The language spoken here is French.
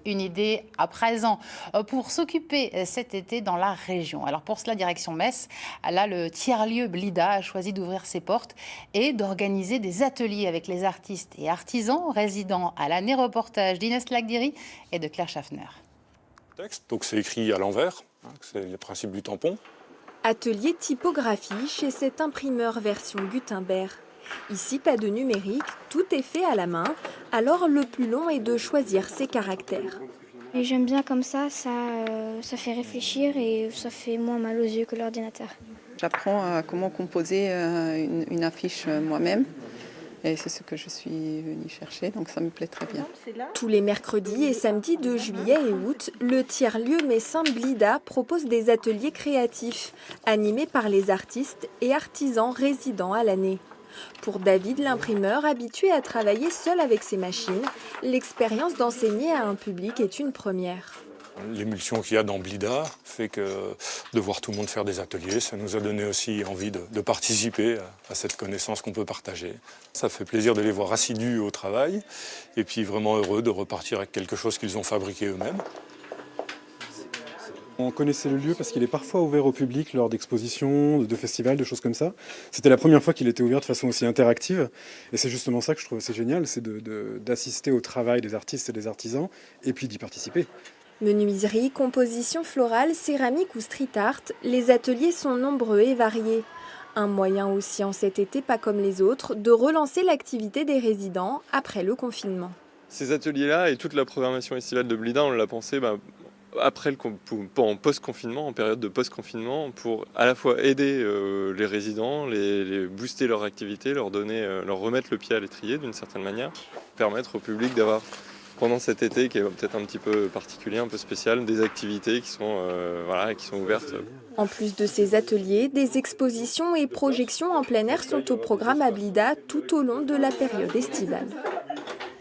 une idée à présent pour s'occuper cet été dans la région. Alors pour cela, direction Metz, là le tiers-lieu Blida a choisi d'ouvrir ses portes et d'organiser des ateliers avec les artistes et artisans résidant à l'année. Reportage d'Inès Lagdiri et de Claire Schaffner. Donc c'est écrit à l'envers, c'est le principe du tampon. Atelier typographie chez cet imprimeur version Gutenberg. Ici, pas de numérique, tout est fait à la main, alors le plus long est de choisir ses caractères. Et j'aime bien comme ça fait réfléchir et ça fait moins mal aux yeux que l'ordinateur. J'apprends à comment composer une affiche moi-même. Et c'est ce que je suis venue chercher, donc ça me plaît très bien. Tous les mercredis et samedis de juillet et août, le tiers-lieu messin Blida propose des ateliers créatifs, animés par les artistes et artisans résidant à l'année. Pour David, l'imprimeur, habitué à travailler seul avec ses machines, l'expérience d'enseigner à un public est une première. L'émulsion qu'il y a dans Blida fait que de voir tout le monde faire des ateliers, ça nous a donné aussi envie de participer à cette connaissance qu'on peut partager. Ça fait plaisir de les voir assidus au travail et puis vraiment heureux de repartir avec quelque chose qu'ils ont fabriqué eux-mêmes. On connaissait le lieu parce qu'il est parfois ouvert au public lors d'expositions, de festivals, de choses comme ça. C'était la première fois qu'il était ouvert de façon aussi interactive. Et c'est justement ça que je trouve assez génial, c'est d'assister au travail des artistes et des artisans et puis d'y participer. Menuiserie, composition florale, céramique ou street art, les ateliers sont nombreux et variés. Un moyen aussi en cet été, pas comme les autres, de relancer l'activité des résidents après le confinement. Ces ateliers-là et toute la programmation estivale de Blida, on l'a pensé après en post-confinement, en période de post-confinement, pour à la fois aider les résidents, les booster leur activité, leur remettre le pied à l'étrier d'une certaine manière, permettre au public d'avoir pendant cet été qui est peut-être un petit peu particulier, un peu spécial, des activités qui sont ouvertes. En plus de ces ateliers, des expositions et projections en plein air sont au programme à Blida tout au long de la période estivale.